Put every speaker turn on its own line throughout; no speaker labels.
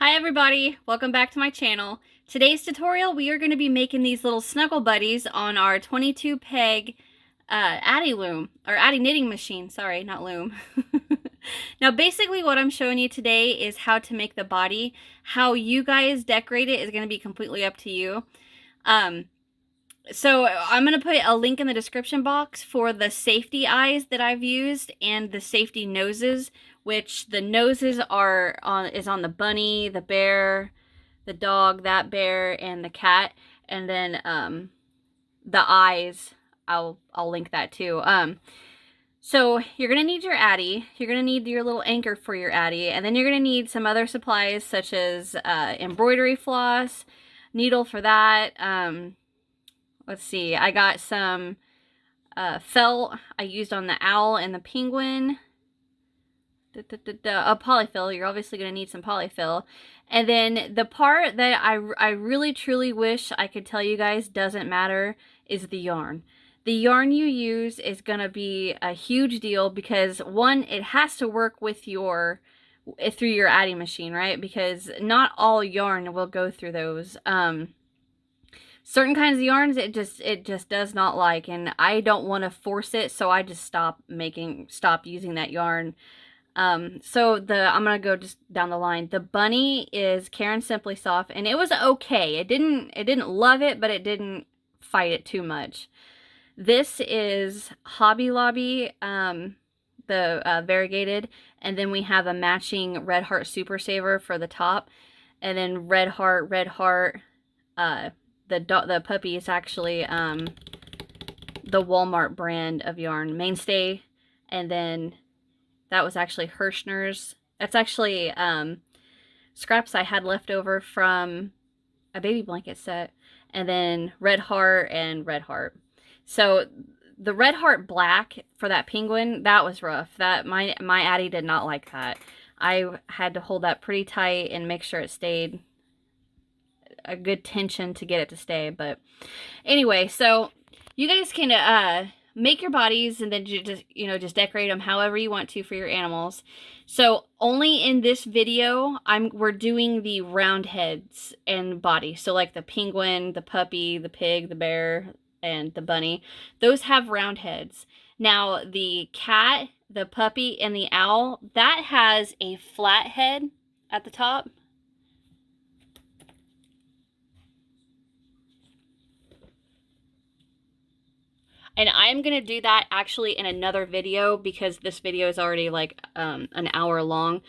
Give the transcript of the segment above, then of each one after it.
Hi everybody, welcome back to my channel. Today's tutorial we are going to be making these little snuggle buddies on our 22 peg Addi loom, or Addi knitting machine, sorry, not loom. Now basically what I'm showing you today is how to make the body. How you guys decorate it is going to be completely up to you. So I'm going to put a link in the description box for the safety eyes that I've used and the safety noses, which the noses is on the bunny, the bear, the dog, that bear, and the cat. And then the eyes, I'll link that too. So you're going to need your Addi, you're going to need your little anchor for your Addi, and then you're going to need some other supplies such as embroidery floss, needle for that. Let's see, I got some felt I used on the owl and the penguin. A polyfill, you're obviously going to need some polyfill. And then the part that I really truly wish I could tell you guys doesn't matter is the yarn. The yarn you use is going to be a huge deal because one, it has to work with through your Addi machine, right? Because not all yarn will go through those. Certain kinds of yarns it just does not like, and I don't want to force it, so I just stop using that yarn. So I'm gonna go just down the line. The bunny is Karen Simply Soft, and it was okay. It didn't love it, but it didn't fight it too much. This is Hobby Lobby, the variegated, and then we have a matching Red Heart Super Saver for the top, and then Red Heart. The puppy is actually the Walmart brand of yarn, Mainstay, and then that was actually Hirschner's. That's actually scraps I had left over from a baby blanket set, and then Red Heart and Red Heart. So the Red Heart black for that penguin, that was rough. That my Addi did not like that. I had to hold that pretty tight and make sure it stayed a good tension to get it to stay. But anyway, so you guys can make your bodies and then just decorate them however you want to for your animals. So only in this video we're doing the round heads and body. So like the penguin, the puppy, the pig, the bear, and the bunny, those have round heads. Now the cat, the puppy, and the owl, that has a flat head at the top. And I'm going to do that actually in another video because this video is already like an hour long.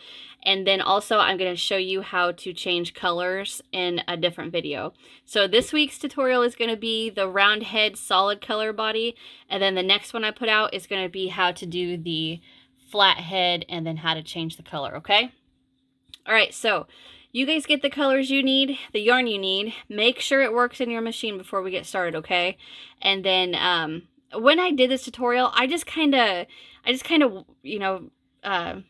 And then also I'm going to show you how to change colors in a different video. So this week's tutorial is going to be the round head solid color body. And then the next one I put out is going to be how to do the flat head and then how to change the color, okay? All right, so you guys get the colors you need, the yarn you need. Make sure it works in your machine before we get started, okay? And then when I did this tutorial, I just kind of, you know, I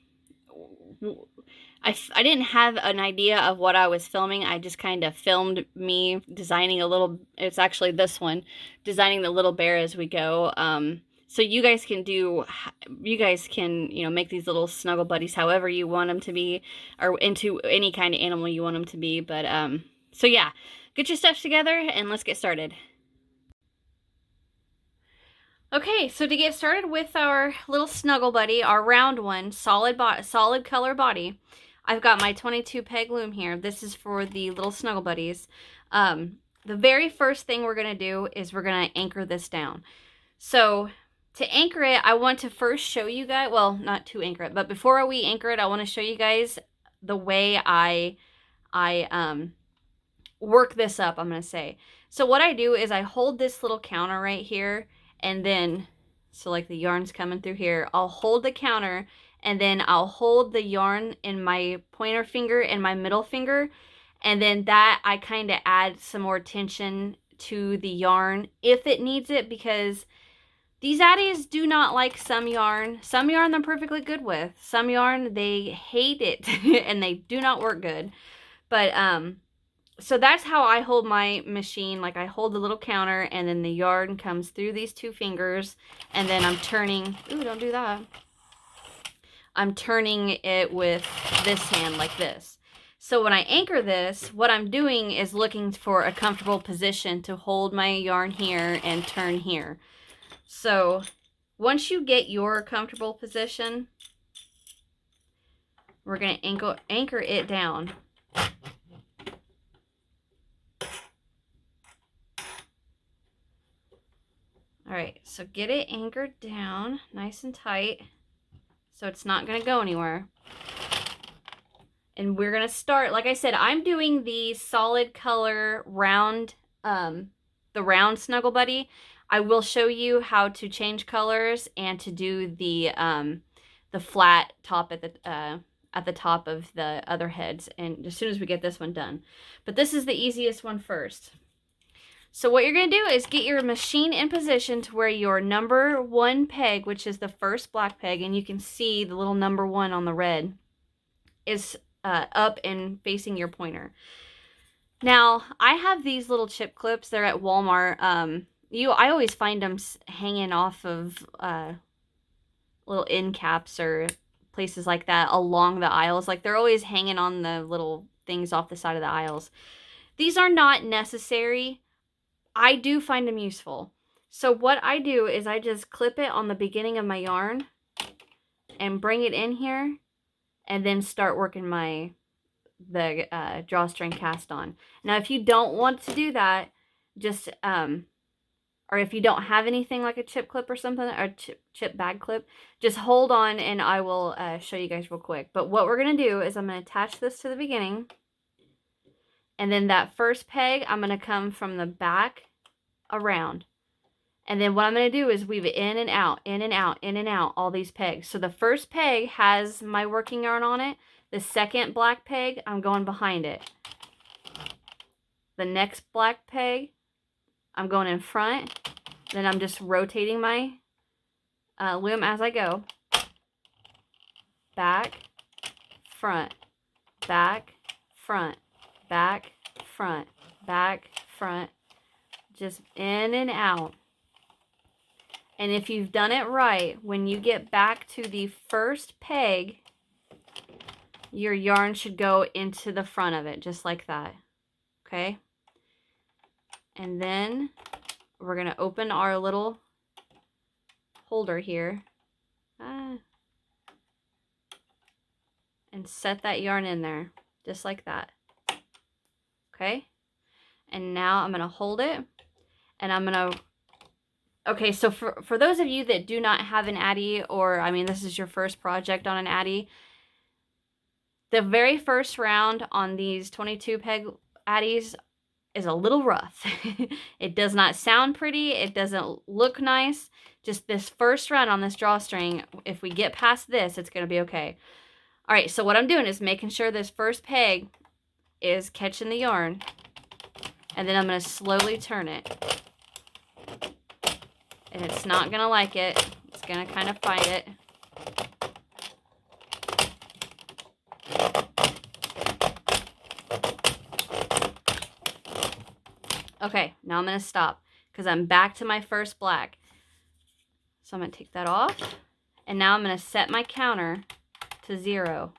didn't have an idea of what I was filming. I just kind of filmed me designing a little, it's actually this one, designing the little bear as we go. So you guys can make these little snuggle buddies however you want them to be, or into any kind of animal you want them to be. But, so yeah, get your stuff together and let's get started. Okay, so to get started with our little snuggle buddy, our round one, solid color body, I've got my 22 peg loom here. This is for the little snuggle buddies. The very first thing we're going to do is we're going to anchor this down. So to anchor it, I want to first show you guys, well, not to anchor it, but before we anchor it, I want to show you guys the way I work this up, I'm going to say. So what I do is I hold this little counter right here, and then, so like the yarn's coming through here, I'll hold the counter, and then I'll hold the yarn in my pointer finger and my middle finger, and then that I kind of add some more tension to the yarn if it needs it, because these Addis do not like some yarn. Some yarn they're perfectly good with. Some yarn they hate it and they do not work good. But so that's how I hold my machine. Like I hold the little counter and then the yarn comes through these two fingers, and then I'm turning, ooh, don't do that. I'm turning it with this hand like this. So when I anchor this, what I'm doing is looking for a comfortable position to hold my yarn here and turn here. So once you get your comfortable position, we're going to anchor it down. All right, so get it anchored down nice and tight so it's not going to go anywhere. And we're going to start, like I said, I'm doing the solid color round, the round Snuggle Buddy. I will show you how to change colors and to do the flat top at the top of the other heads, and as soon as we get this one done. But this is the easiest one first. So what you're going to do is get your machine in position to where your number 1 peg, which is the first black peg, and you can see the little number 1 on the red, is up and facing your pointer. Now, I have these little chip clips. They're at Walmart. I always find them hanging off of little end caps or places like that along the aisles. Like, they're always hanging on the little things off the side of the aisles. These are not necessary. I do find them useful. So what I do is I just clip it on the beginning of my yarn and bring it in here and then start working the drawstring cast on. Now, if you don't want to do that, just or if you don't have anything like a chip clip or something, or chip bag clip, just hold on and I will show you guys real quick. But what we're going to do is I'm going to attach this to the beginning, and then that first peg, I'm going to come from the back around. And then what I'm going to do is weave it in and out, in and out, in and out, all these pegs. So the first peg has my working yarn on it. The second black peg, I'm going behind it. The next black peg, I'm going in front. Then I'm just rotating my loom as I go. Back, front, back, front, back, front, back, front. Just in and out. And if you've done it right, when you get back to the first peg, your yarn should go into the front of it, just like that. Okay? And then we're going to open our little holder here. And set that yarn in there, just like that. Okay? And now I'm going to hold it. And I'm going to... Okay, so for those of you that do not have an Addi, or, I mean, this is your first project on an Addi, the very first round on these 22 peg Addis is a little rough. It does not sound pretty. It doesn't look nice. Just this first run on this drawstring, if we get past this, it's going to be okay. All right, so what I'm doing is making sure this first peg is catching the yarn. And then I'm going to slowly turn it. And it's not going to like it. It's going to kind of fight it. Okay, now I'm going to stop because I'm back to my first black. So I'm going to take that off. And now I'm going to set my counter to 0.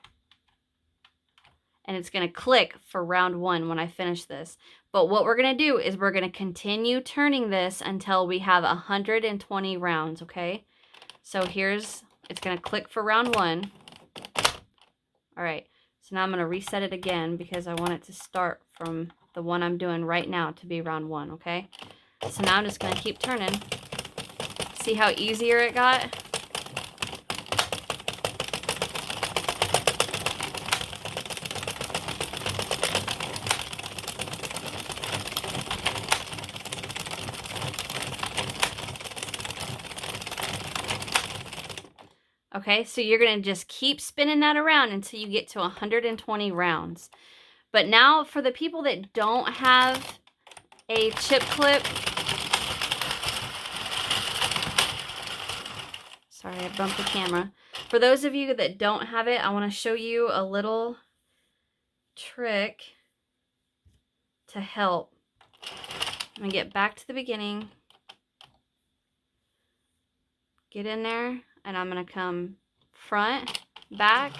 And it's going to click for round 1 when I finish this. But what we're going to do is we're going to continue turning this until we have 120 rounds, okay? So it's going to click for round 1. All right, so now I'm going to reset it again because I want it to start from the one I'm doing right now to be round 1, okay? So now I'm just going to keep turning. See how easier it got? Okay, so you're going to just keep spinning that around until you get to 120 rounds. But now for the people that don't have a chip clip, sorry, I bumped the camera. For those of you that don't have it, I want to show you a little trick to help. I'm going to get back to the beginning, get in there, and I'm going to come front, back,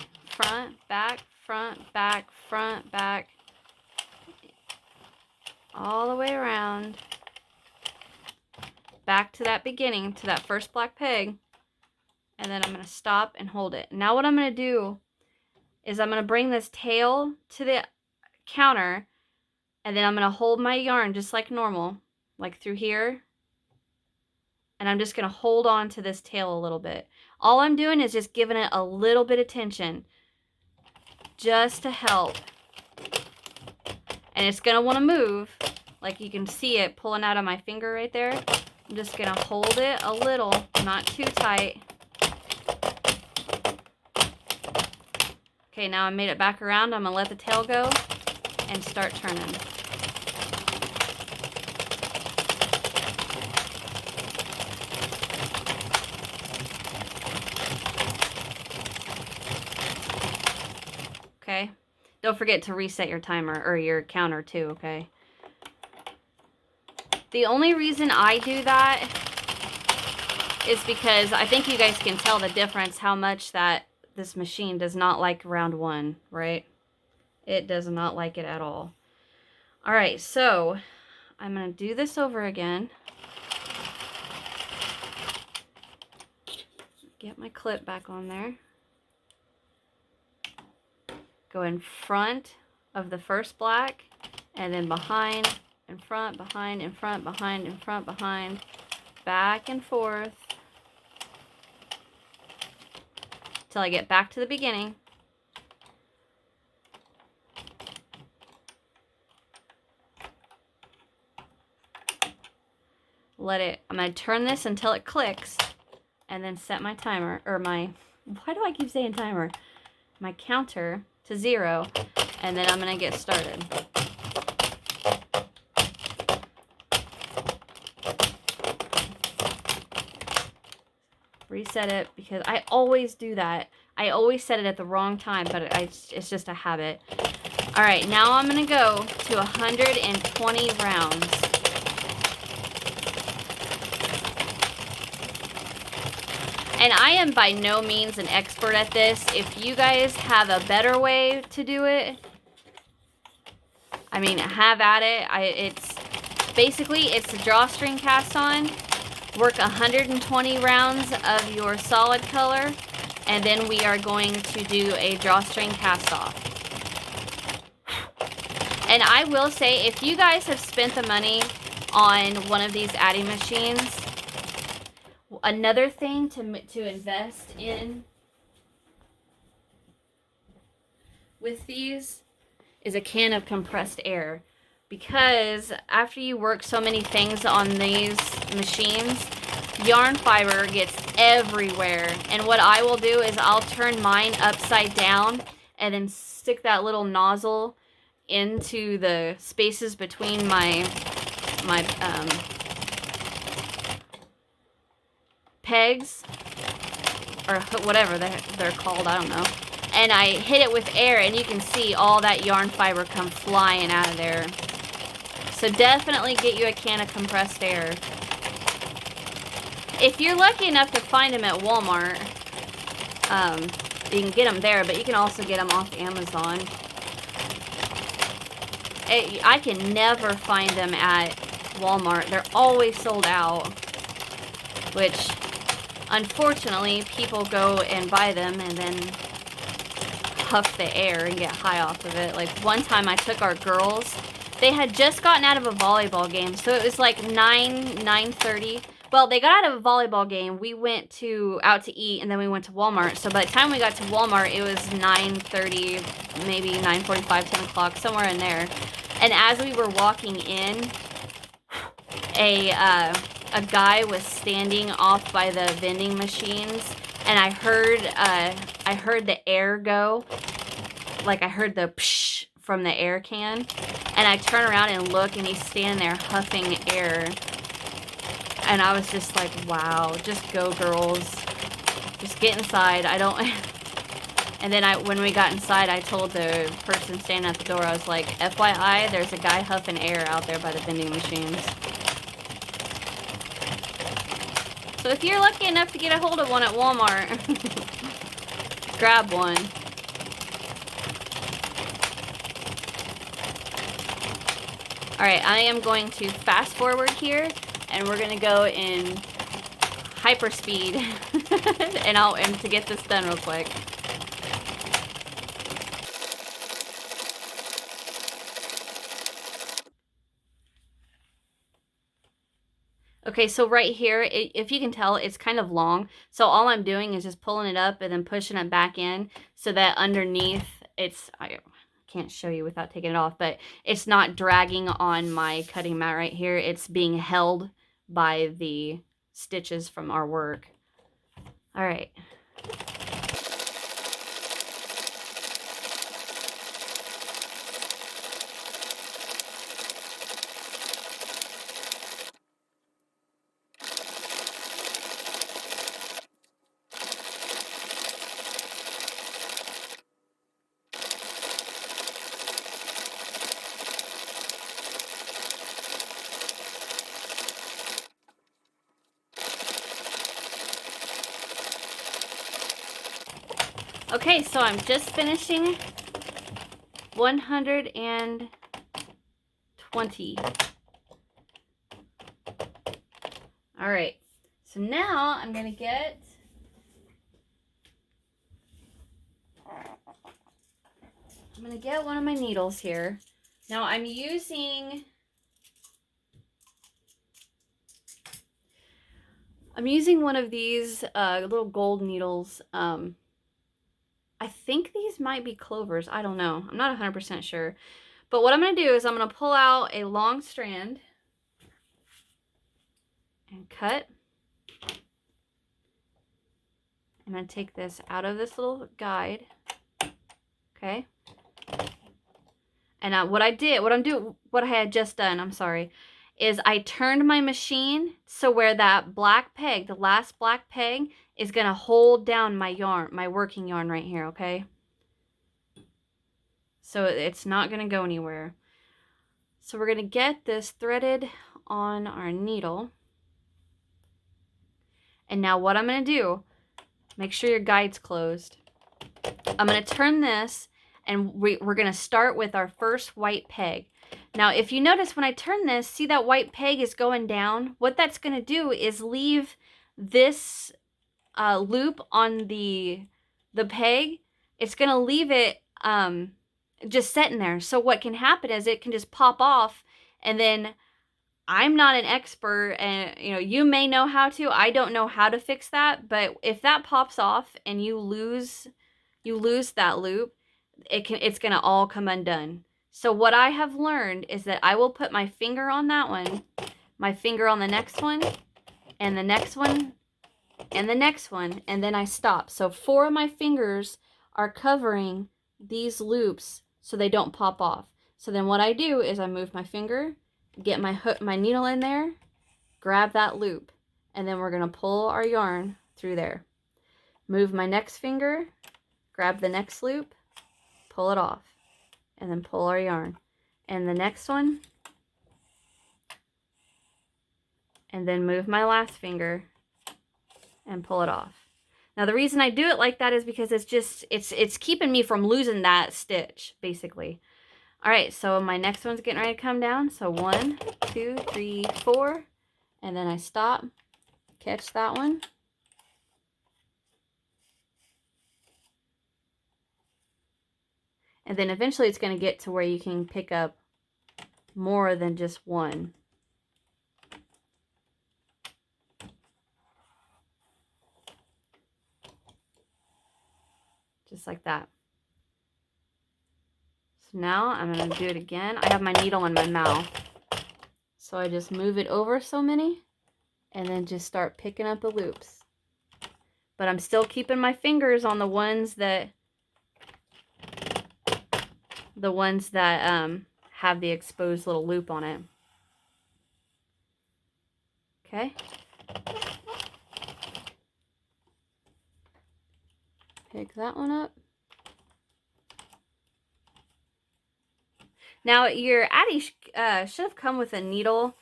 front, back, all the way around, back to that beginning, to that first black peg, and then I'm going to stop and hold it. Now what I'm going to do is I'm going to bring this tail to the counter, and then I'm going to hold my yarn just like normal, like through here, and I'm just going to hold on to this tail a little bit. All I'm doing is just giving it a little bit of tension, just to help. And it's going to want to move, like you can see it pulling out of my finger right there. I'm just going to hold it a little, not too tight. Okay, now I made it back around. I'm going to let the tail go and start turning. Okay, don't forget to reset your timer or your counter too, okay? The only reason I do that is because I think you guys can tell the difference how much that this machine does not like round one, right? It does not like it at all. All right, so I'm gonna do this over again. Get my clip back on there. Go in front of the first black, and then behind, in front, behind, in front, behind, in front, behind, back and forth, till I get back to the beginning. Let it, I'm going to turn this until it clicks, and then set my timer, or my, why do I keep saying timer? My counter to 0, and then I'm going to get started. Reset it, because I always do that. I always set it at the wrong time, but it's just a habit. All right, now I'm going to go to 120 rounds. And I am by no means an expert at this. If you guys have a better way to do it, I mean, have at it. It's basically, it's a drawstring cast on. Work 120 rounds of your solid color, and then we are going to do a drawstring cast off. And I will say, if you guys have spent the money on one of these Addi machines, another thing to invest in with these is a can of compressed air, because after you work so many things on these machines, yarn fiber gets everywhere. And what I will do is I'll turn mine upside down and then stick that little nozzle into the spaces between my pegs, or whatever they're called, I don't know. And I hit it with air, and you can see all that yarn fiber come flying out of there. So definitely get you a can of compressed air. If you're lucky enough to find them at Walmart, you can get them there, but you can also get them off Amazon. I can never find them at Walmart. They're always sold out, which unfortunately people go and buy them and then huff the air and get high off of it. Like one time I took our girls, they had just gotten out of a volleyball game, so it was like 9:30. Well, they got out of a volleyball game, we went out to eat, and then we went to Walmart. So by the time we got to Walmart, it was 9:30, maybe 9:45, 10 o'clock, somewhere in there. And as we were walking in, a guy was standing off by the vending machines, and I heard the air go, like I heard the psh from the air can, and I turn around and look, and he's standing there huffing air, and I was just like, wow, just go girls, just get inside. I don't. And then when we got inside, I told the person standing at the door, I was like, FYI, there's a guy huffing air out there by the vending machines. So if you're lucky enough to get a hold of one at Walmart, grab one. All right, I am going to fast forward here, and we're gonna go in hyper speed, and to get this done real quick. Okay, so right here, if you can tell, it's kind of long. So all I'm doing is just pulling it up and then pushing it back in so that underneath I can't show you without taking it off, but it's not dragging on my cutting mat right here. It's being held by the stitches from our work. All right. Okay, so I'm just finishing 120. All right, so now I'm gonna get one of my needles here. Now I'm using one of these little gold needles. I think these might be clovers. I don't know. I'm not 100% sure. But what I'm going to do is I'm going to pull out a long strand and cut. I'm going to take this out of this little guide. Okay. And what I had just done, I'm sorry, is I turned my machine so where that black peg, the last black peg, is going to hold down my yarn, my working yarn right here, okay? So it's not going to go anywhere. So we're going to get this threaded on our needle. And now what I'm going to do, make sure your guide's closed. I'm going to turn this, and we're going to start with our first white peg. Now, if you notice when I turn this, see that white peg is going down? What that's going to do is leave this loop on the peg. It's going to leave it just sitting there. So what can happen is it can just pop off, and then I'm not an expert, and you may know how to. I don't know how to fix that, but if that pops off and you lose that loop, it's going to all come undone. So what I have learned is that I will put my finger on that one, my finger on the next one, and the next one, and the next one, and then I stop. So 4 of my fingers are covering these loops so they don't pop off. So then what I do is I move my finger, get my needle in there, grab that loop, and then we're going to pull our yarn through there. Move my next finger, grab the next loop, pull it off, and then pull our yarn. And the next one, and then move my last finger and pull it off. Now the reason I do it like that is because it's keeping me from losing that stitch, basically. All right, so my next one's getting ready to come down. So 1, 2, 3, 4, and then I stop, catch that one. And then eventually it's going to get to where you can pick up more than just one. Just like that. So now I'm going to do it again. I have my needle in my mouth. So I just move it over so many and then just start picking up the loops. But I'm still keeping my fingers on the ones that have the exposed little loop on it. Okay. Pick that one up. Now your Addi should have come with a needle.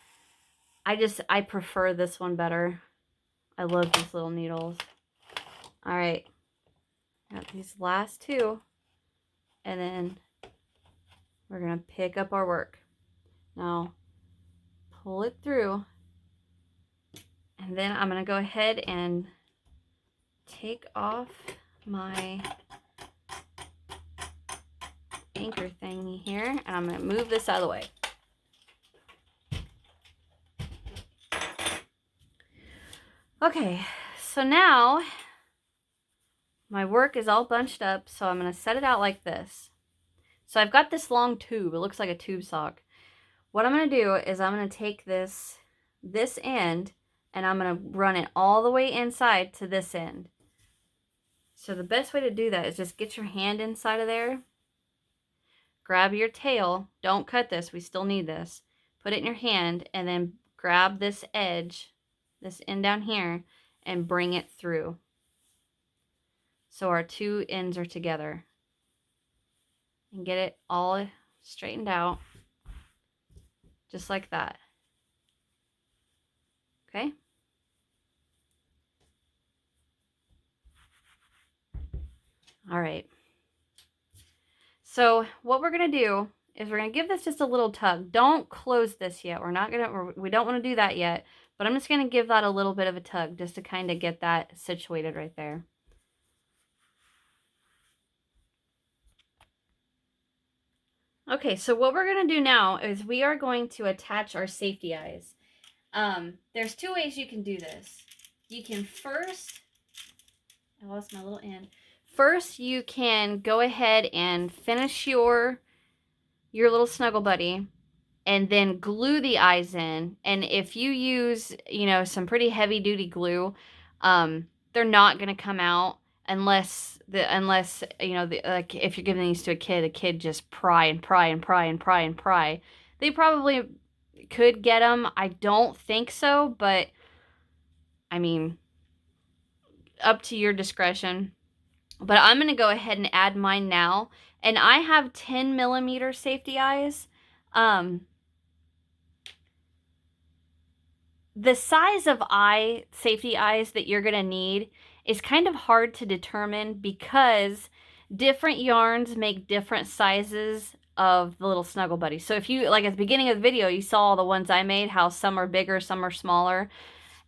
I prefer this one better. I love these little needles. All right, got these last 2, and then we're gonna pick up our work. Now pull it through, and then I'm going to go ahead and take off my anchor thingy here, and I'm going to move this out of the way. Okay, so now my work is all bunched up, so I'm going to set it out like this. So I've got this long tube. It looks like a tube sock. What I'm going to do is I'm going to take this end, and I'm going to run it all the way inside to this end. So the best way to do that is just get your hand inside of there. Grab your tail. Don't cut this. We still need this. Put it in your hand, and then grab this edge, this end down here, and bring it through. So our two ends are together. And get it all straightened out. Just like that. Okay? All right. So what we're going to do is we're going to give this just a little tug. Don't close this yet. We don't want to do that yet. But I'm just going to give that a little bit of a tug just to kind of get that situated right there. Okay, so what we're going to do now is we are going to attach our safety eyes. There's two ways you can do this. You can first, I lost my little end. First, you can go ahead and finish your little Snuggle Buddy and then glue the eyes in. And if you use, some pretty heavy duty glue, they're not going to come out unless like if you're giving these to a kid just pry and pry and pry and pry and pry. They probably could get them. I don't think so, but I mean, up to your discretion. But I'm going to go ahead and add mine now. And I have 10mm safety eyes. The size of safety eyes that you're going to need is kind of hard to determine because different yarns make different sizes of the little Snuggle Buddy. So if you, like at the beginning of the video, you saw the ones I made, how some are bigger, some are smaller.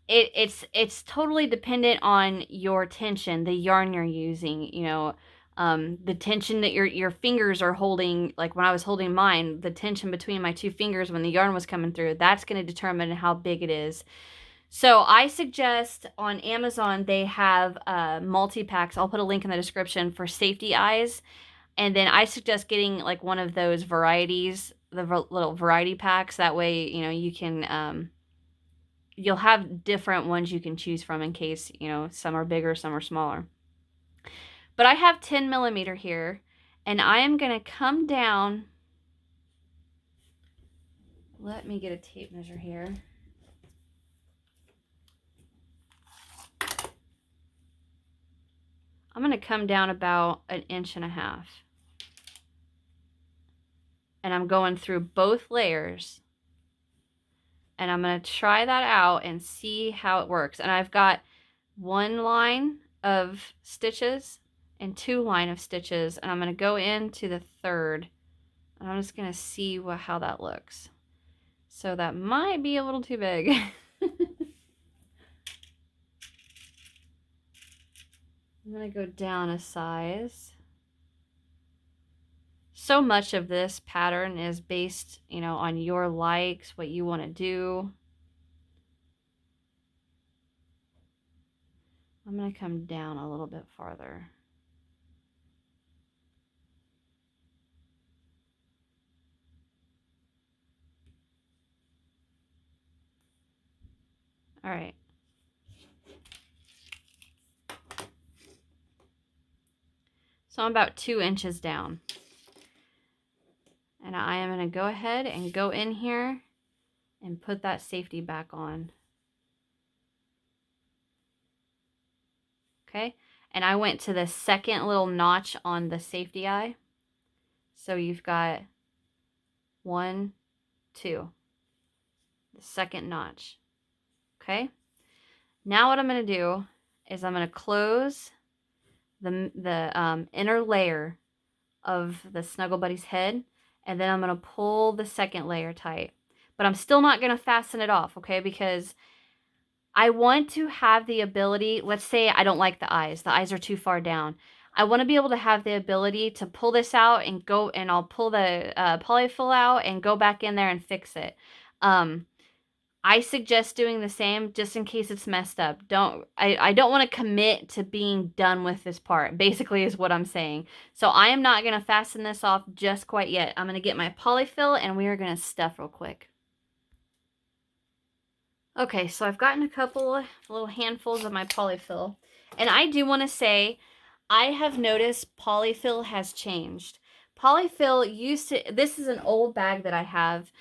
It's totally dependent on your tension, the yarn you're using, the tension that your fingers are holding. Like when I was holding mine, the tension between my two fingers when the yarn was coming through, that's going to determine how big it is. So I suggest on Amazon, they have multi-packs. I'll put a link in the description for safety eyes. And then I suggest getting like one of those varieties, the little variety packs. That way, you can, you'll have different ones you can choose from in case, some are bigger, some are smaller. But I have 10mm here, and I am going to come down. Let me get a tape measure here. I'm going to come down about 1.5 inches. And I'm going through both layers. And I'm going to try that out and see how it works. And I've got 1 line of stitches and 2 line of stitches. And I'm going to go into the 3rd. And I'm just going to see how that looks. So that might be a little too big. I'm going to go down a size. So much of this pattern is based, on your likes, what you want to do. I'm going to come down a little bit farther. All right. So I'm about 2 inches down. And I am going to go ahead and go in here and put that safety back on. Okay, and I went to the second little notch on the safety eye. So you've got 1, 2, the second notch. Okay, now what I'm going to do is I'm going to close the inner layer of the Snuggle Buddy's head, and then I'm going to pull the second layer tight. but I'm still not going to fasten it off, okay? Because I want to have the ability, let's say I don't like the eyes are too far down. I want to be able to have the ability to pull this out and go, and I'll pull the polyfill out and go back in there and fix it. I suggest doing the same just in case it's messed up. I don't want to commit to being done with this part, basically is what I'm saying. So I am not going to fasten this off just quite yet. I'm going to get my polyfill and we are going to stuff real quick. Okay, so I've gotten a couple little handfuls of my polyfill. And I do want to say, I have noticed polyfill has changed. Polyfill used to, this is an old bag that I have.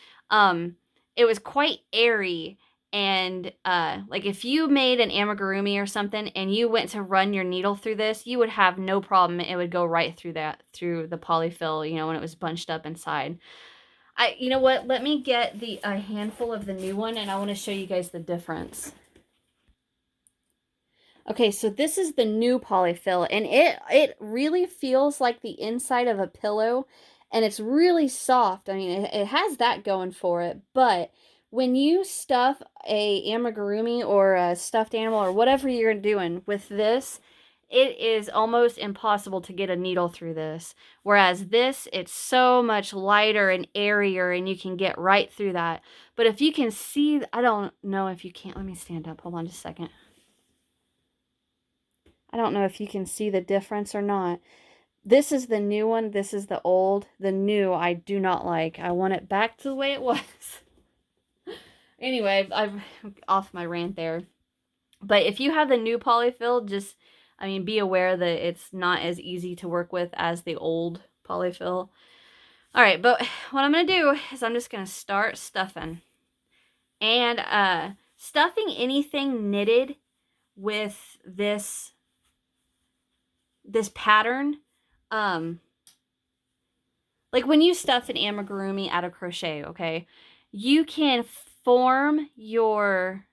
It was quite airy. And like if you made an amigurumi or something and you went to run your needle through this, you would have no problem. It would go right through through the polyfill, you know, when it was bunched up inside. You know what? Let me get a handful of the new one, and I want to show you guys the difference. Okay, so this is the new polyfill, and it really feels like the inside of a pillow, and it's really soft. I mean, it has that going for it, but when you stuff a amigurumi or a stuffed animal or whatever you're doing with this, it is almost impossible to get a needle through this. Whereas this, it's so much lighter and airier and you can get right through that. But if you can see, I don't know if you can't. Let me stand up. Hold on just a second. I don't know if you can see the difference or not. This is the new one. This is the old. The new I do not like. I want it back to the way it was. Anyway, I'm off my rant there. But if you have the new polyfill, just, I mean, be aware that it's not as easy to work with as the old polyfill. All right, but what I'm going to do is I'm just going to start stuffing. And stuffing anything knitted with this pattern, like when you stuff an amigurumi out of crochet, okay, you can form your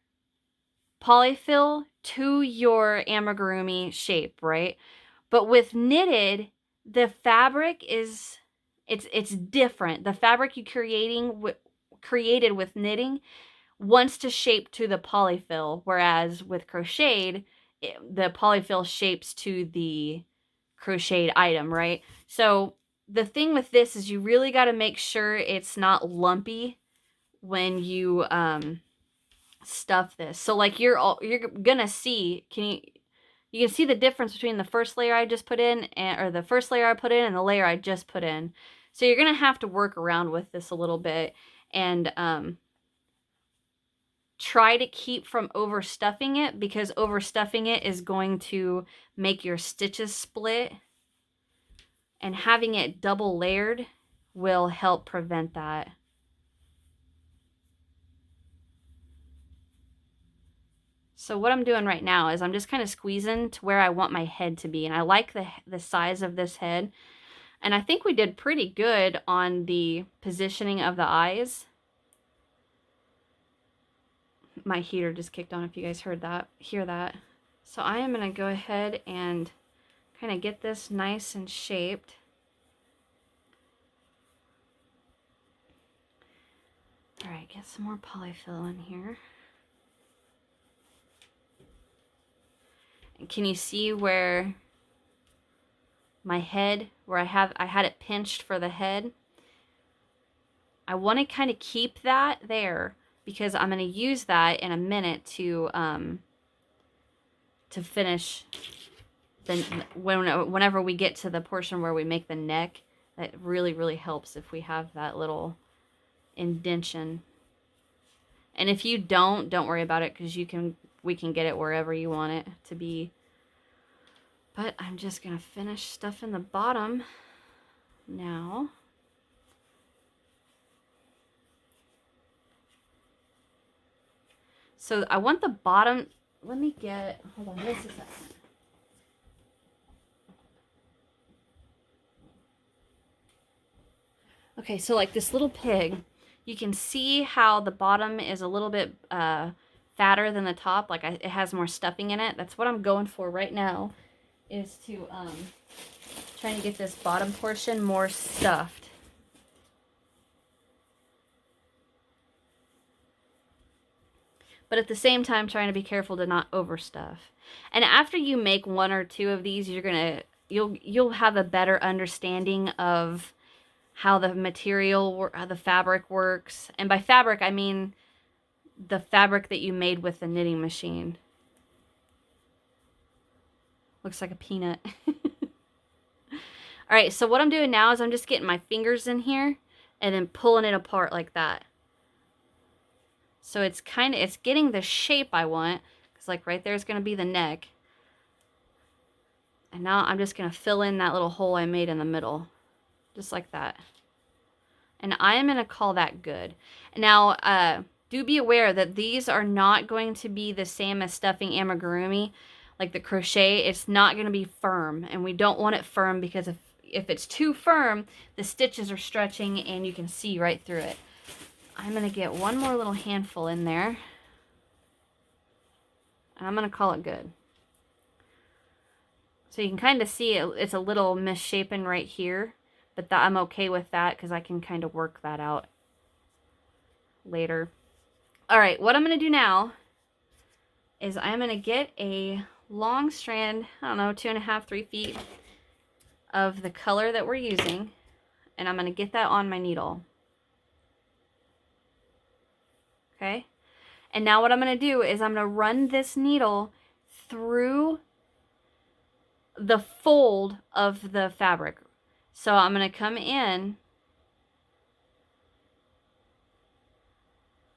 polyfill to your amigurumi shape, right? But with knitted, the fabric is, it's different. The fabric you created with knitting wants to shape to the polyfill, whereas with crocheted, the polyfill shapes to the crocheted item, right? So the thing with this is you really got to make sure it's not lumpy when you stuff this. So like you're gonna see, you can see the difference between the first layer I just put in or the first layer I put in and the layer I just put in. So you're gonna have to work around with this a little bit and try to keep from overstuffing it, because overstuffing it is going to make your stitches split, and having it double layered will help prevent that. So what I'm doing right now is I'm just kind of squeezing to where I want my head to be. And I like the size of this head. And I think we did pretty good on the positioning of the eyes. My heater just kicked on if you guys hear that. So I am going to go ahead and kind of get this nice and shaped. All right, get some more polyfill in here. And can you see where my head, where I had it pinched for the head? I want to kind of keep that there because I'm going to use that in a minute to finish whenever we get to the portion where we make the neck. That really helps if we have that little indentation. And if you don't worry about it, because we can get it wherever you want it to be. But I'm just gonna finish stuffing the bottom now. So I want the bottom, hold on just a second. Okay, so like this little pig, you can see how the bottom is a little bit fatter than the top, like it has more stuffing in it. That's what I'm going for right now, is to trying to get this bottom portion more stuffed. but at the same time trying to be careful to not overstuff. And after you make 1 or 2 of these, you'll have a better understanding of how the material, how the fabric works. And by fabric, I mean the fabric that you made with the knitting machine. Looks like a peanut. All right, so what I'm doing now is I'm just getting my fingers in here and then pulling it apart like that. So it's getting the shape I want, because like right there is going to be the neck. And now I'm just going to fill in that little hole I made in the middle, just like that. And I am going to call that good. Now, do be aware that these are not going to be the same as stuffing amigurumi. Like the crochet, it's not going to be firm, and we don't want it firm, because if it's too firm, the stitches are stretching and you can see right through it. I'm going to get one more little handful in there, and I'm going to call it good. So you can kind of see it's a little misshapen right here, but I'm okay with that because I can kind of work that out later. All right, what I'm going to do now is I'm going to get a long strand, I don't know, 2.5, 3 feet of the color that we're using, and I'm going to get that on my needle. Okay, and now what I'm going to do is I'm going to run this needle through the fold of the fabric. So I'm going to come in,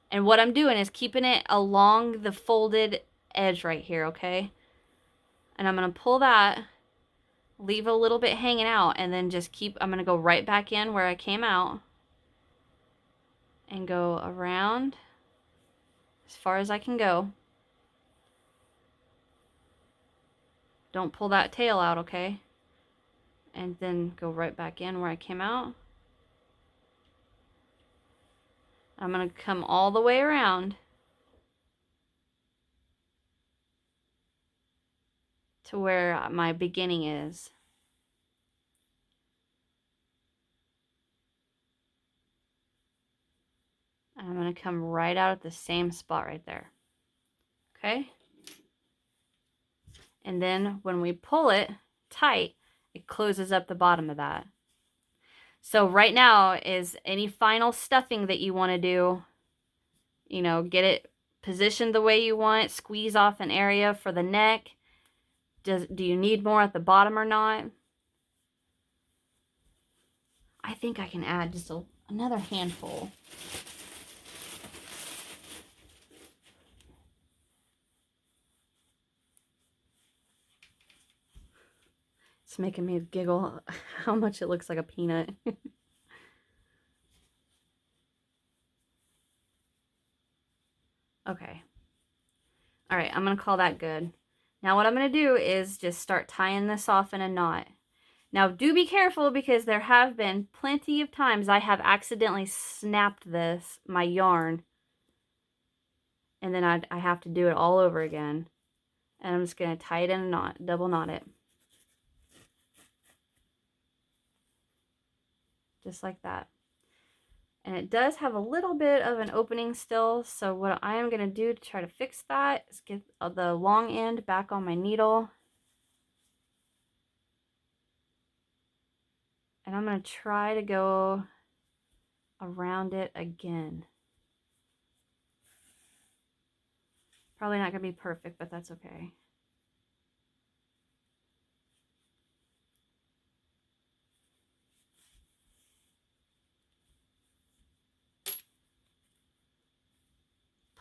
and what I'm doing is keeping it along the folded edge right here, okay? And I'm going to pull that, leave a little bit hanging out, and then just I'm going to go right back in where I came out and go around as far as I can go. Don't pull that tail out, okay? And then go right back in where I came out. I'm going to come all the way around to where my beginning is. And I'm going to come right out at the same spot right there. Okay? And then when we pull it tight, it closes up the bottom of that. So right now is any final stuffing that you want to do, you know, get it positioned the way you want, squeeze off an area for the neck. Do you need more at the bottom or not? I think I can add just another handful. It's making me giggle how much it looks like a peanut. Okay. All right, I'm going to call that good. Now what I'm going to do is just start tying this off in a knot. Now do be careful, because there have been plenty of times I have accidentally snapped my yarn, and then I have to do it all over again. And I'm just going to tie it in a knot, double knot it. Just like that. And it does have a little bit of an opening still, so what I am going to do to try to fix that is get the long end back on my needle. And I'm going to try to go around it again. Probably not going to be perfect, but that's okay.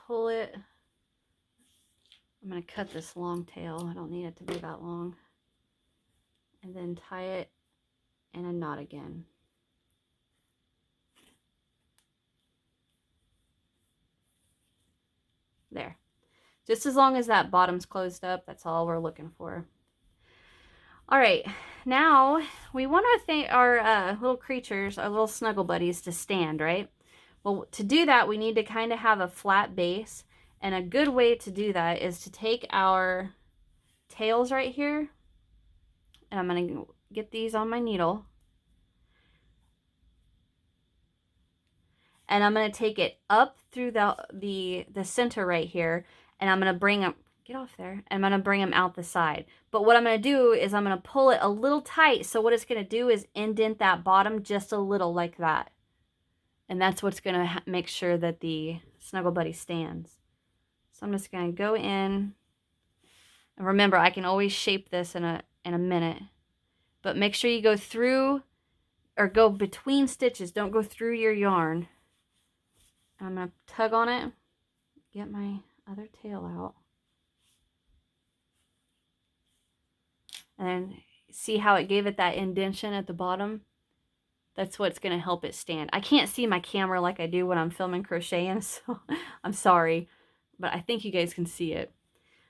Pull it. I'm going to cut this long tail. I don't need it to be that long. And then tie it in a knot again. There. Just as long as that bottom's closed up, that's all we're looking for. All right, now we want our little creatures, our little snuggle buddies, to stand, right? Well, to do that, we need to kind of have a flat base. And a good way to do that is to take our tails right here, and I'm going to get these on my needle. and I'm going to take it up through the center right here, and I'm going to bring them, get off there, and I'm going to bring them out the side. But what I'm going to do is I'm going to pull it a little tight, so what it's going to do is indent that bottom just a little like that. And that's what's going to make sure that the Snuggle Buddy stands. So I'm just going to go in. And remember, I can always shape this in a minute. But make sure you go through or go between stitches. Don't go through your yarn. I'm going to tug on it. Get my other tail out. And then see how it gave it that indentation at the bottom? That's what's going to help it stand. I can't see my camera like I do when I'm filming crocheting, so I'm sorry. But I think you guys can see it.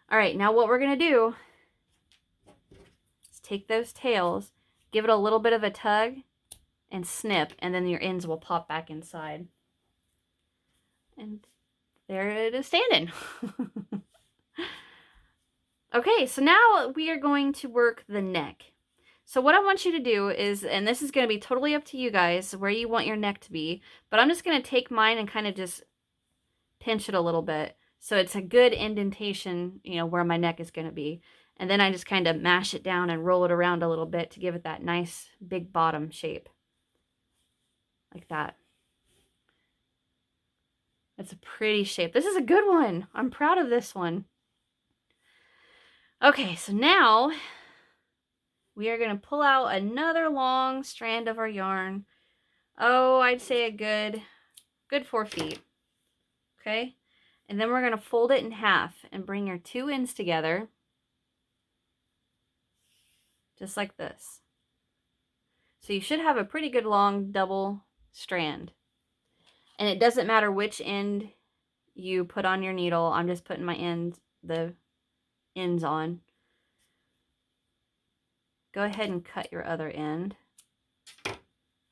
All right, now what we're going to do is take those tails, give it a little bit of a tug, and snip, and then your ends will pop back inside. And there it is standing. Okay, so now we are going to work the neck. So what I want you to do is, and this is going to be totally up to you guys, where you want your neck to be, but I'm just going to take mine and kind of just pinch it a little bit. So it's a good indentation, you know, where my neck is going to be. And then I just kind of mash it down and roll it around a little bit to give it that nice big bottom shape. Like that. That's a pretty shape. This is a good one. I'm proud of this one. Okay, so now we are going to pull out another long strand of our yarn. Oh, I'd say a good 4 feet. Okay? And then we're going to fold it in half and bring your two ends together. Just like this. So you should have a pretty good long double strand. And it doesn't matter which end you put on your needle. I'm just putting the ends on. Go ahead and cut your other end.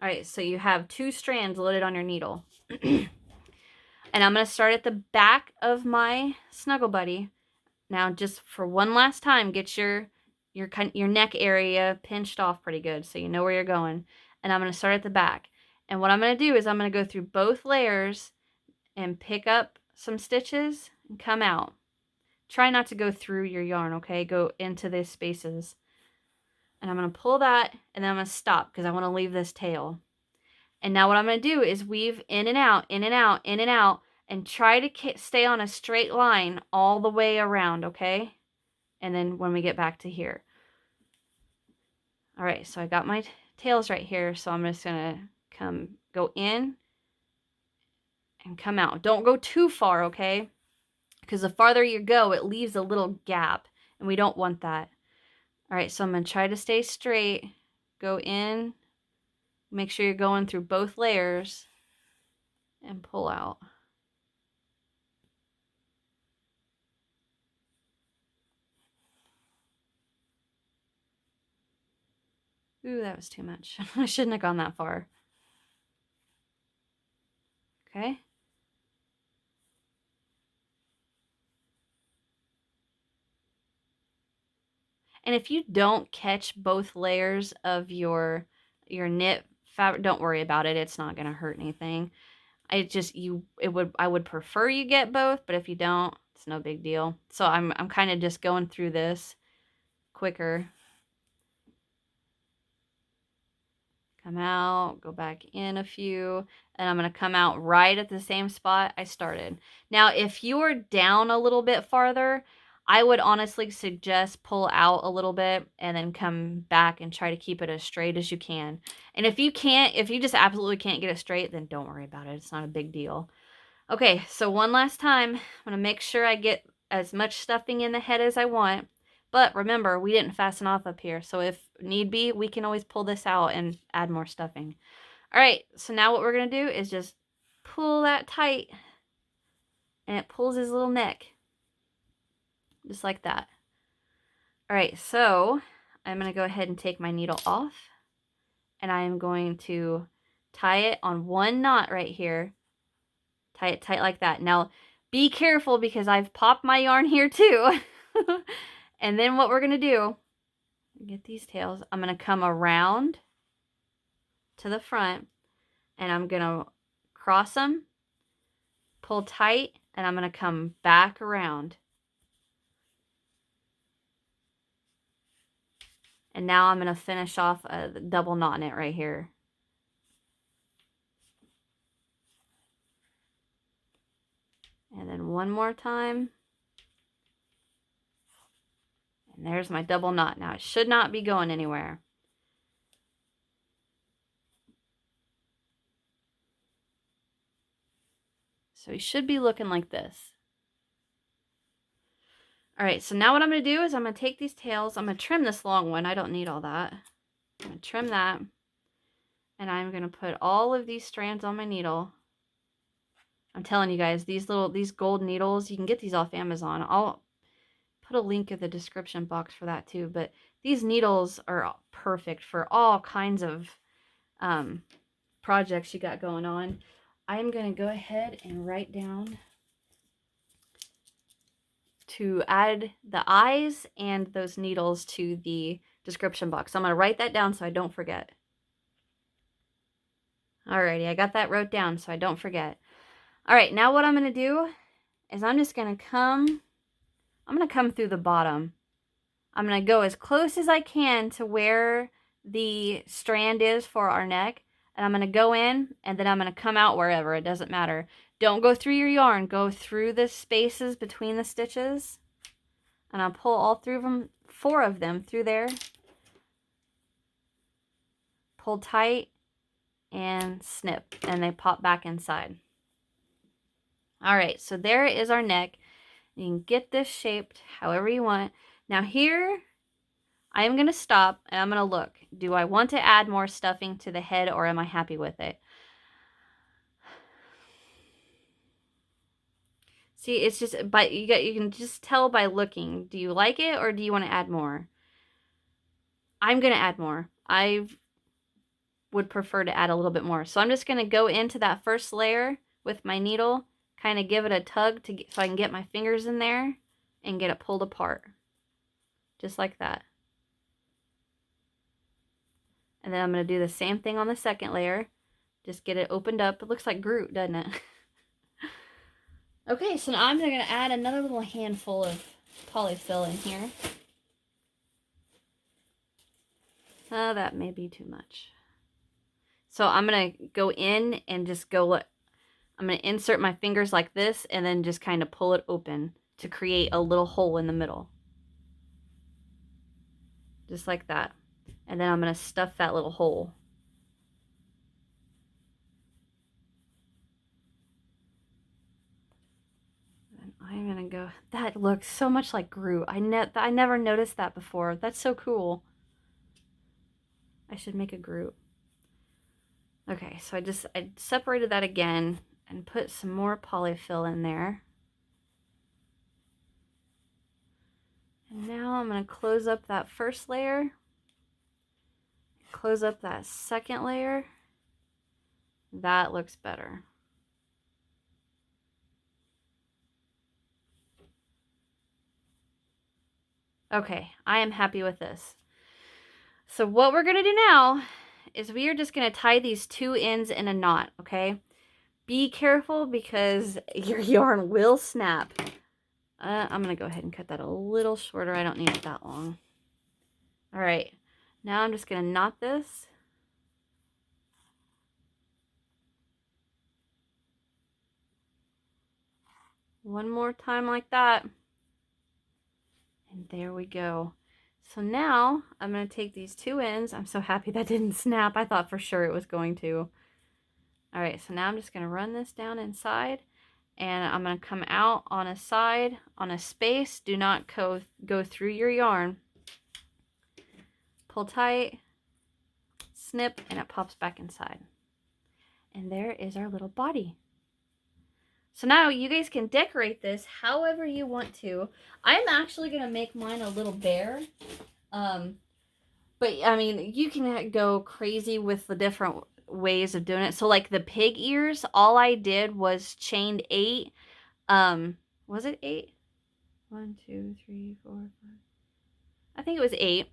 Alright, so you have 2 strands loaded on your needle. And I'm going to start at the back of my Snuggle Buddy. Now, just for one last time, get your neck area pinched off pretty good so you know where you're going. And I'm going to start at the back. And what I'm going to do is I'm going to go through both layers and pick up some stitches and come out. Try not to go through your yarn, okay? Go into these spaces. And I'm going to pull that, and then I'm going to stop because I want to leave this tail. And now what I'm going to do is weave in and out, in and out, in and out, and try to stay on a straight line all the way around, okay? And then when we get back to here. All right, so I got my tails right here, so I'm just going to go in and come out. Don't go too far, okay? Because the farther you go, it leaves a little gap, and we don't want that. All right, so I'm going to try to stay straight. Go in. Make sure you're going through both layers. And pull out. Ooh, that was too much. I shouldn't have gone that far. Okay. And if you don't catch both layers of your knit fabric, don't worry about it. It's not going to hurt anything. I would prefer you get both, but if you don't, it's no big deal. So I'm kind of just going through this quicker. Come out, go back in a few, and I'm going to come out right at the same spot I started. Now, if you're down a little bit farther, I would honestly suggest pull out a little bit and then come back and try to keep it as straight as you can. And if you just absolutely can't get it straight, then don't worry about it. It's not a big deal. Okay, so one last time, I'm going to make sure I get as much stuffing in the head as I want. But remember, we didn't fasten off up here, so if need be, we can always pull this out and add more stuffing. All right, so now what we're going to do is just pull that tight, and it pulls his little neck, just like that. All right, so I'm going to go ahead and take my needle off, and I am going to tie it on one knot right here. Tie it tight like that. Now, be careful because I've popped my yarn here too. And then what we're going to do, get these tails, I'm going to come around to the front, and I'm going to cross them, pull tight, and I'm going to come back around. And now I'm going to finish off a double knot in it right here. And then one more time. And there's my double knot. Now it should not be going anywhere. So it should be looking like this. All right, so now what I'm going to do is I'm going to take these tails. I'm going to trim this long one. I don't need all that. I'm going to trim that. And I'm going to put all of these strands on my needle. I'm telling you guys, these gold needles, you can get these off Amazon. I'll put a link in the description box for that too. But these needles are perfect for all kinds of projects you got going on. I'm going to go ahead and write down to add the eyes and those needles to the description box. So I'm going to write that down so I don't forget. Alrighty, I got that wrote down so I don't forget. Alright, now what I'm going to do is I'm going to come through the bottom. I'm going to go as close as I can to where the strand is for our neck. And I'm going to go in, and then I'm going to come out wherever. It doesn't matter. Don't go through your yarn. Go through the spaces between the stitches. And I'll pull all through them, 4 of them through there. Pull tight and snip, and they pop back inside. All right, so there is our neck. You can get this shaped however you want. Now here, I am going to stop and I'm going to look. Do I want to add more stuffing to the head, or am I happy with it? See, it's just, but you can just tell by looking. Do you like it, or do you want to add more? I'm going to add more. I would prefer to add a little bit more. So I'm just going to go into that first layer with my needle, kind of give it a tug so I can get my fingers in there and get it pulled apart. Just like that. And then I'm going to do the same thing on the second layer. Just get it opened up. It looks like Groot, doesn't it? Okay, so now I'm going to add another little handful of polyfill in here. Oh, that may be too much. So I'm going to go in and just go, I'm going to insert my fingers like this and then just kind of pull it open to create a little hole in the middle. Just like that. And then I'm going to stuff that little hole. And I'm going to go, that looks so much like Groot. I never noticed that before. That's so cool. I should make a Groot. Okay, so I separated that again and put some more polyfill in there. And now I'm going to close up that first layer. Close up that second layer. That looks better. Okay, I am happy with this. So what we're going to do now is we are just going to tie these 2 ends in a knot, okay? Be careful because your yarn will snap. I'm going to go ahead and cut that a little shorter. I don't need it that long. All right. Now I'm just going to knot this. One more time like that. And there we go. So now I'm going to take these 2 ends. I'm so happy that didn't snap. I thought for sure it was going to. All right, so now I'm just going to run this down inside. And I'm going to come out on a side, on a space. Do not go through your yarn. Pull tight, snip, and it pops back inside. And there is our little body. So now you guys can decorate this however you want to. I'm actually going to make mine a little bear. But, I mean, you can go crazy with the different ways of doing it. So, like the pig ears, all I did was chained 8. Was it 8? 1, 2, 3, 4, 5. I think it was 8.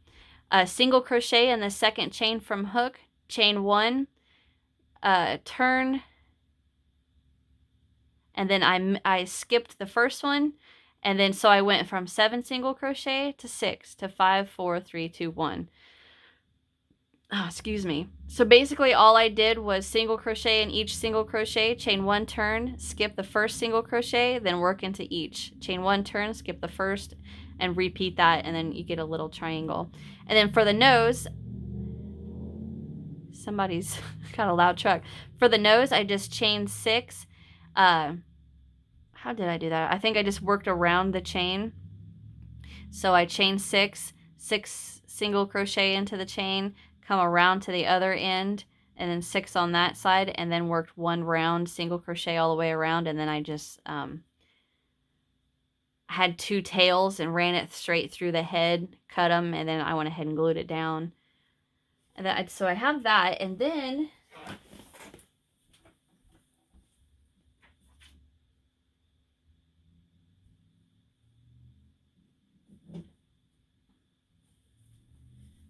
Single crochet in the second chain from hook, chain 1, turn, and then I skipped the first one, and then so I went from 7 single crochet to 6 to 5, 4, 3, 2, 1. Oh, excuse me. So basically all I did was single crochet in each single crochet, chain 1 turn, skip the first single crochet, then work into each. Chain 1 turn, skip the first, and repeat that, and then you get a little triangle. And then for the nose, somebody's got a loud truck. For the nose, I just chained 6. How did I do that? I think I just worked around the chain. So I chained 6 single crochet into the chain, come around to the other end, and then 6 on that side, and then worked 1 round single crochet all the way around, and then I just had 2 tails and ran it straight through the head, cut them, and then I went ahead and glued it down. And so I have that, and then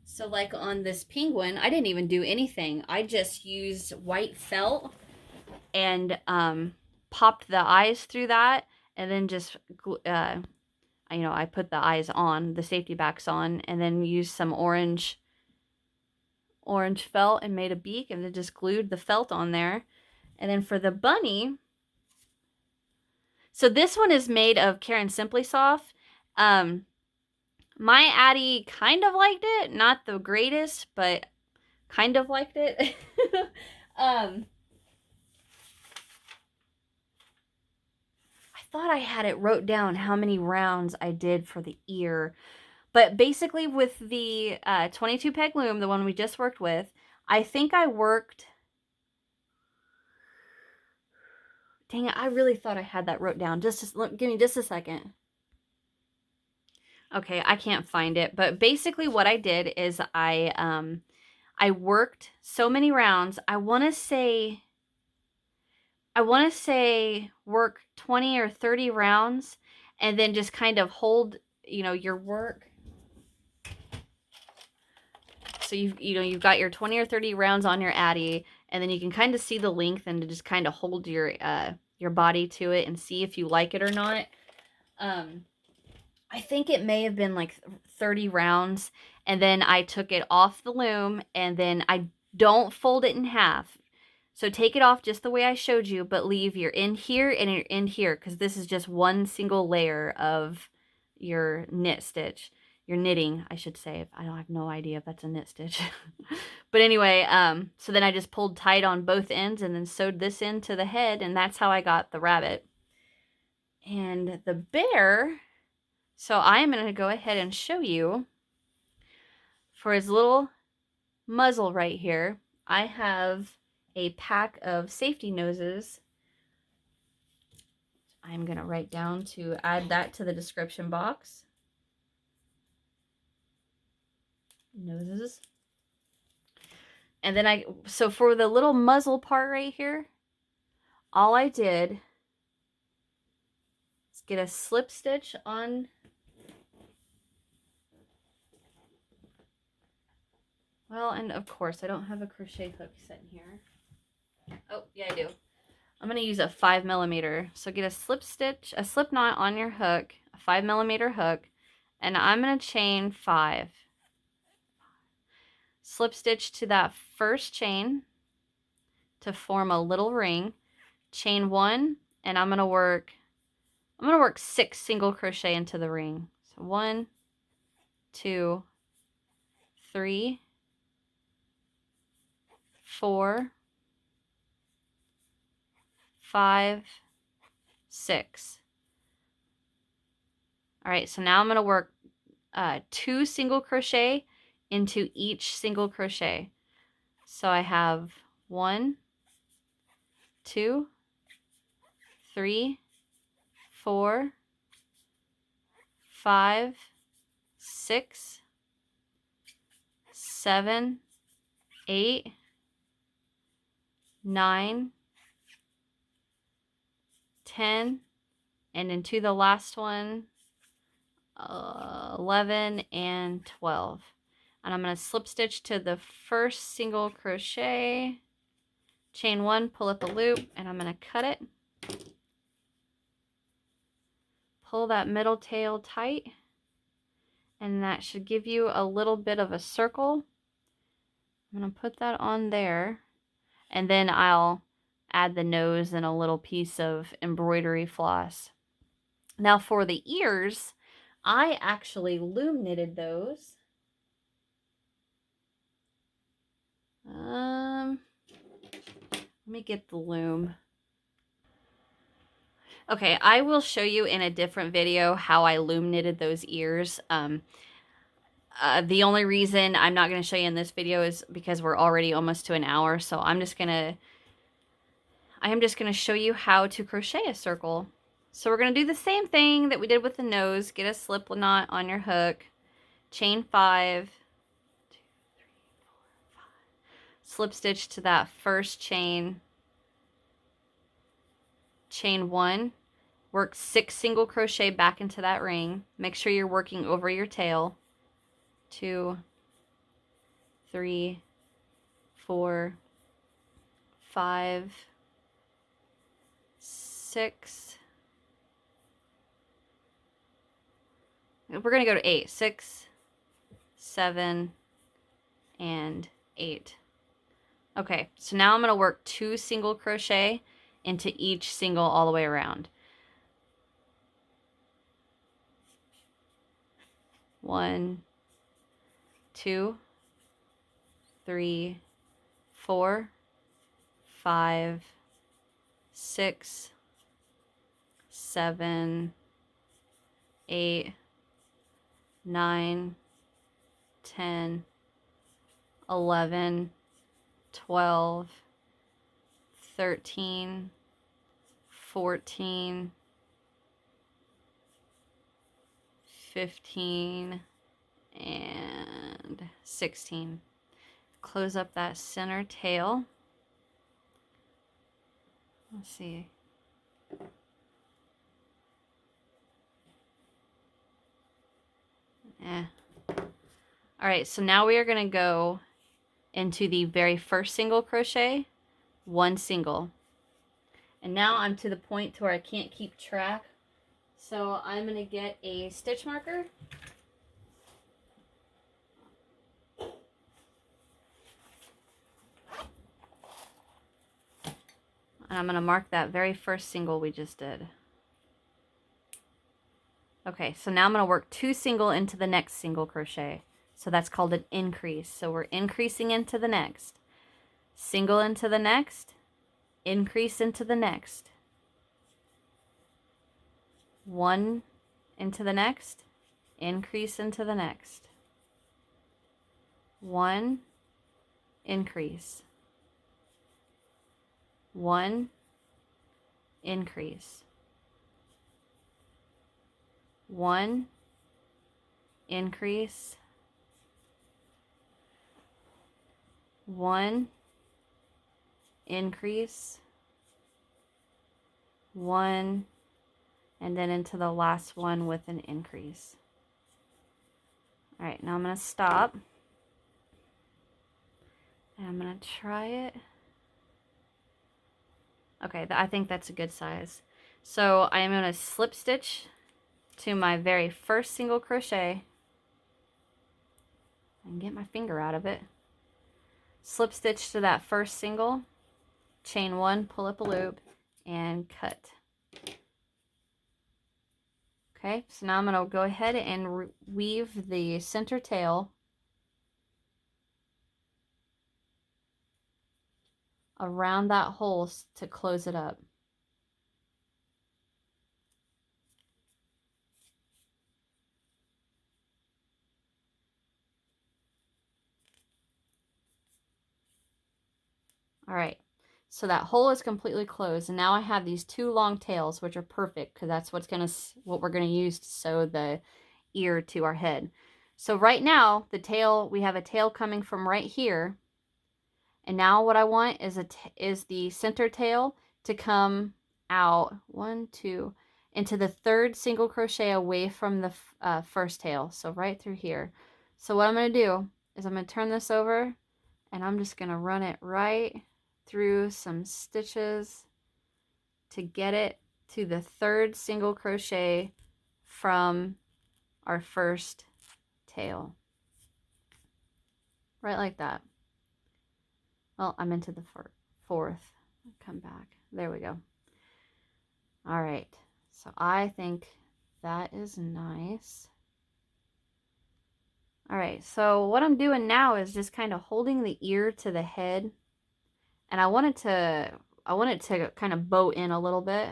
so like on this penguin, I didn't even do anything. I just used white felt and popped the eyes through that, and then just I put the eyes on, the safety backs on, and then used some orange felt and made a beak, and then just glued the felt on there. And then for the bunny, so this one is made of Karen Simply Soft. My Addi kind of liked it, not the greatest, but kind of liked it. I thought I had it wrote down how many rounds I did for the ear. But basically with the 22 peg loom, the one we just worked with, I think I worked... Dang it, I really thought I had that wrote down. Give me just a second. Okay, I can't find it. But basically what I did is I worked so many rounds. I want to say work 20 or 30 rounds, and then just kind of hold, your work. So you've got your 20 or 30 rounds on your Addi, and then you can kind of see the length and just kind of hold your body to it and see if you like it or not. I think it may have been like 30 rounds, and then I took it off the loom, and then I don't fold it in half. So take it off just the way I showed you, but leave your end here and your end here, because this is just one single layer of your knit stitch. Your knitting, I should say. I don't have no idea if that's a knit stitch. But anyway, so then I just pulled tight on both ends and then sewed this into the head, and that's how I got the rabbit. And the bear, so I am going to go ahead and show you for his little muzzle right here. I have a pack of safety noses. I'm going to write down to add that to the description box. Noses. And then so for the little muzzle part right here, all I did is get a slip stitch on. Well, and of course, I don't have a crochet hook sitting here. Oh, yeah, I do. I'm going to use a 5mm. So get a slip knot on your hook, a 5mm hook, and I'm going to chain 5. Slip stitch to that first chain to form a little ring. Chain 1, and I'm going to work 6 single crochet into the ring. So 1, 2, 3, 4, 5, 6. All right, so now I'm going to work 2 single crochet into each single crochet. So I have 1, 2, 3, 4, 5, 6, 7, 8, 9, 10, and into the last one, 11 and 12. And I'm going to slip stitch to the first single crochet, chain 1, pull up a loop, and I'm going to cut it. pull that middle tail tight, and that should give you a little bit of a circle. I'm going to put that on there, and then I'll add the nose and a little piece of embroidery floss. Now for the ears, I actually loom knitted those. Let me get the loom. Okay, I will show you in a different video how I loom knitted those ears. The only reason I'm not going to show you in this video is because we're already almost to an hour, so I am just going to show you how to crochet a circle. So we're going to do the same thing that we did with the nose. Get a slip knot on your hook, chain 5, 2, 3, 4, 5, slip stitch to that first chain, chain 1, work 6 single crochet back into that ring. Make sure you're working over your tail. 2, 3, 4, 5, 6. We're going to go to 8. 6, 7, and 8. Okay, so now I'm going to work 2 single crochet into each single all the way around. 1, 2, 3, 4, 5, 6, 7, 8, 9, 10, 11, 12, 13, 14, 15, and 16. Close up that center tail. Let's see. All right, so now we are going to go into the very first single crochet, 1 single. And now I'm to the point to where I can't keep track. So I'm going to get a stitch marker. And I'm going to mark that very first single we just did. Okay, so now I'm going to work 2 single into the next single crochet. So that's called an increase. So we're increasing into the next. Single into the next. Increase into the next. 1 into the next. Increase into the next. 1. Increase. 1. Increase. 1. Increase. 1. Increase. 1. And then into the last one with an increase. All right, now I'm going to stop. And I'm going to try it. Okay, I think that's a good size. So I am going to slip stitch to my very first single crochet. I can get my finger out of it. Slip stitch to that first single, chain 1, pull up a loop, and cut. Okay, so now I'm going to go ahead and weave the center tail around that hole to close it up. All right, so that hole is completely closed, and now I have these 2 long tails, which are perfect because that's what we're gonna use to sew the ear to our head. So right now, the tail, we have a tail coming from right here, and now what I want is the center tail to come out 1, 2 into the 3rd single crochet away from the first tail, so right through here. So what I'm gonna do is I'm gonna turn this over, and I'm just gonna run it right through some stitches to get it to the 3rd single crochet from our first tail. Right like that. Well, I'm into the fourth. Come back. There we go. All right. So I think that is nice. All right. So what I'm doing now is just kind of holding the ear to the head, and I want it to kind of bow in a little bit.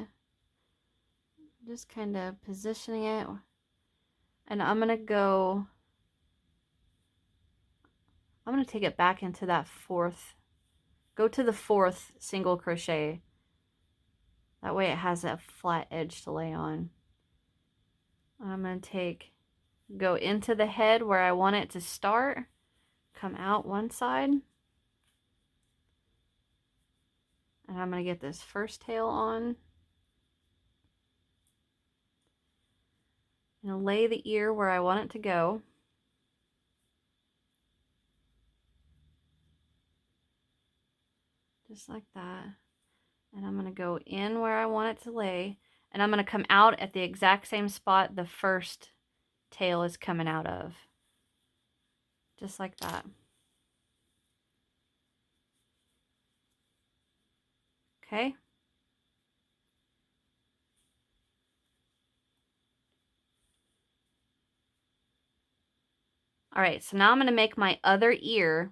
Just kind of positioning it, and I'm gonna take it back into that fourth. Go to the fourth single crochet. That way it has a flat edge to lay on. I'm going to go into the head where I want it to start, come out one side, and I'm going to get this first tail on, and lay the ear where I want it to go. Just like that. And I'm going to go in where I want it to lay, and I'm going to come out at the exact same spot the first tail is coming out of. Just like that. Okay. All right, so now I'm going to make my other ear,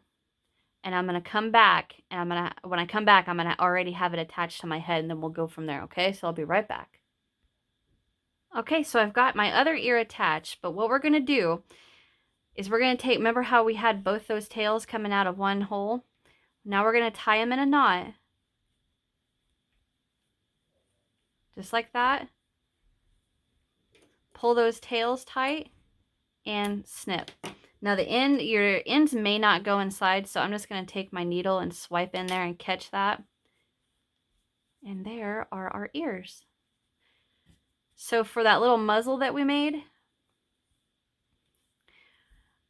and I'm going to come back, and when I come back, I'm going to already have it attached to my head, and then we'll go from there, okay? So I'll be right back. Okay, so I've got my other ear attached, but what we're going to do is we're going to take, remember how we had both those tails coming out of one hole? Now we're going to tie them in a knot. Just like that. Pull those tails tight and snip. Now your ends may not go inside, so I'm just going to take my needle and swipe in there and catch that. And there are our ears. So for that little muzzle that we made,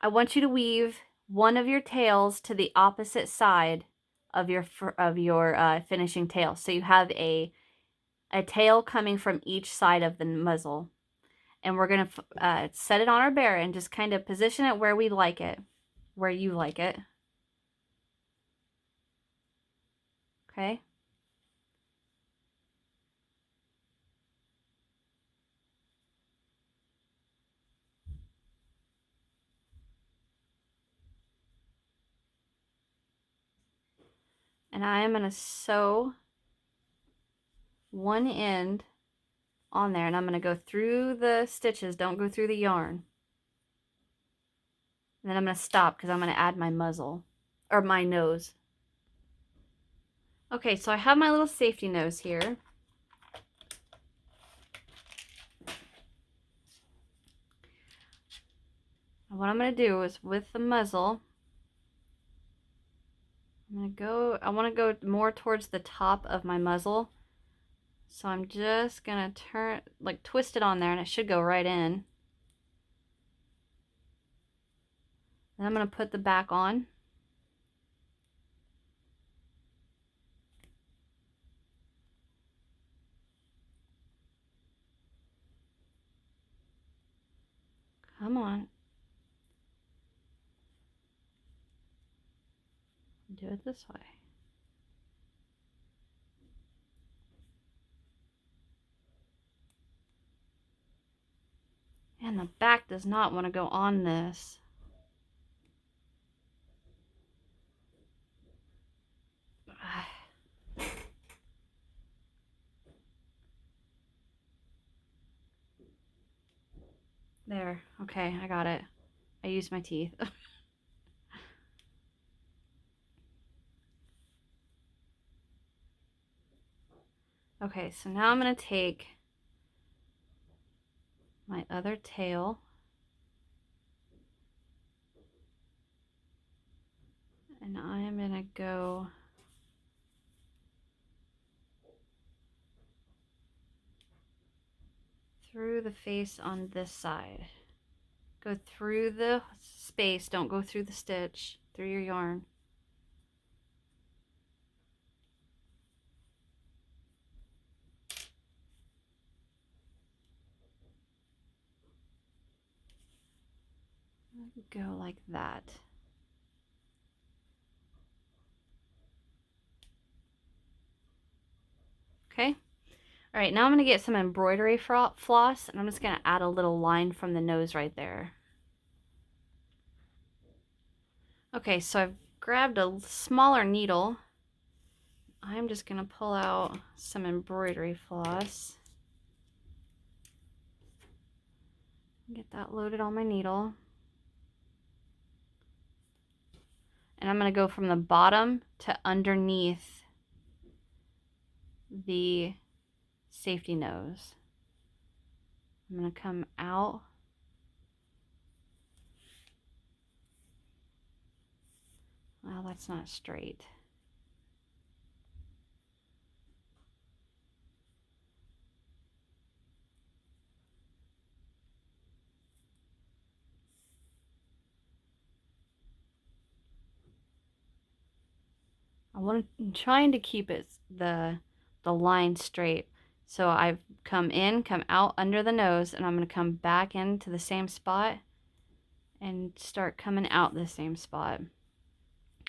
I want you to weave one of your tails to the opposite side of your finishing tail. So you have a tail coming from each side of the muzzle. And we're going to set it on our bear and just kind of position it where we like it, where you like it. Okay. And I am going to sew one end on there, and I'm going to go through the stitches. Don't go through the yarn. And then I'm going to stop because I'm going to add my muzzle, or my nose. Okay, so I have my little safety nose here. And what I'm going to do is with the muzzle, I want to go more towards the top of my muzzle. So I'm just going to twist it on there, and it should go right in. Then I'm going to put the back on. Come on. Do it this way. And the back does not want to go on this. There. Okay, I got it. I used my teeth. Okay, so now I'm going to take my other tail and I'm going to go through the face on this side. Go through the space, don't go through the stitch, through your yarn. go like that. Okay. All right, now I'm going to get some embroidery floss, and I'm just going to add a little line from the nose right there. Okay, so I've grabbed a smaller needle. I'm just going to pull out some embroidery floss. Get that loaded on my needle. And I'm going to go from the bottom to underneath the safety nose. I'm going to come out. Well, that's not straight. I'm trying to keep it the line straight. So I've come in, come out under the nose, and I'm going to come back into the same spot and start coming out the same spot.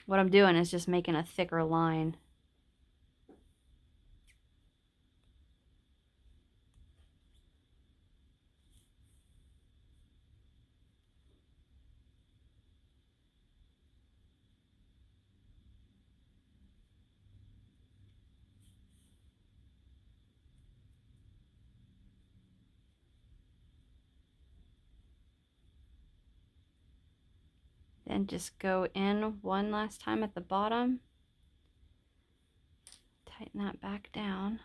What I'm doing is just making a thicker line. Then just go in one last time at the bottom. Tighten that back down.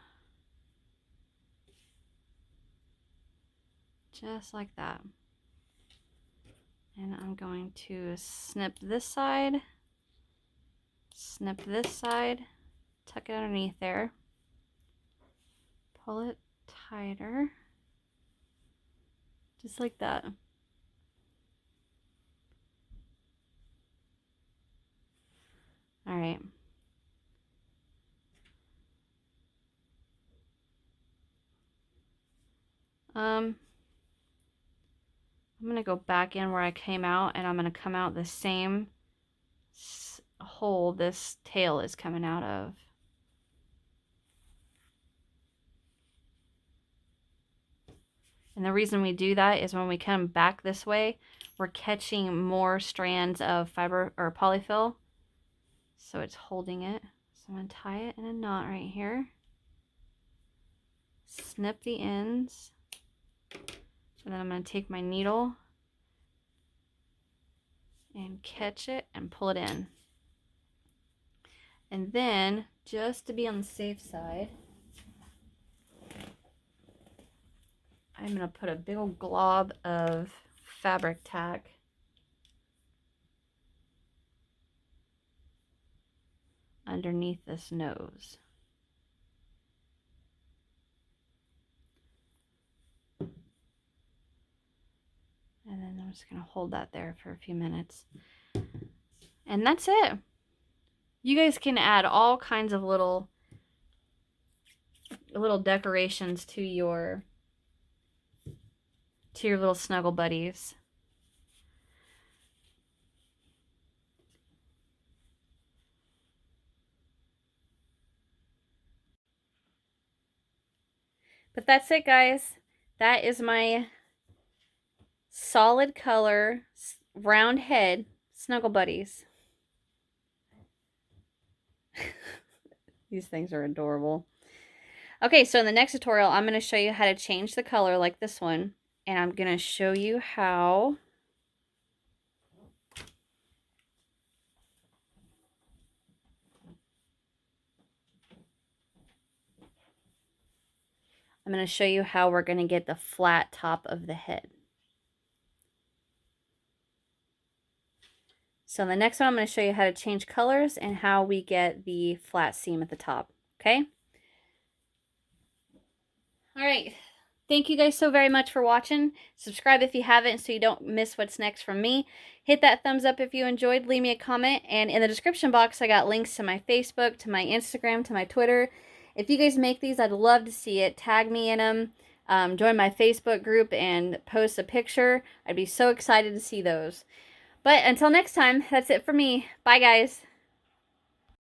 Just like that. And I'm going to snip this side, tuck it underneath there, pull it tighter, just like that. All right. I'm going to go back in where I came out, and I'm going to come out the same hole this tail is coming out of. And the reason we do that is when we come back this way, we're catching more strands of fiber or polyfill. So it's holding it. So I'm going to tie it in a knot right here. Snip the ends. And then I'm going to take my needle and catch it and pull it in. And then, just to be on the safe side, I'm going to put a big old glob of fabric tack underneath this nose. And then I'm just going to hold that there for a few minutes. And that's it. You guys can add all kinds of little decorations to your little snuggle buddies. But that's it, guys. That is my solid color round head snuggle buddies. These things are adorable. Okay, so in the next tutorial, I'm going to show you how to change the color like this one. And I'm going to show you how we're going to get the flat top of the head. So in the next one, I'm going to show you how to change colors and how we get the flat seam at the top. Okay? All right. Thank you guys so very much for watching. Subscribe if you haven't so you don't miss what's next from me. Hit that thumbs up if you enjoyed. Leave me a comment. And in the description box, I got links to my Facebook, to my Instagram, to my Twitter. If you guys make these, I'd love to see it. Tag me in them. join my Facebook group and post a picture. I'd be so excited to see those. But until next time, that's it for me. Bye, guys.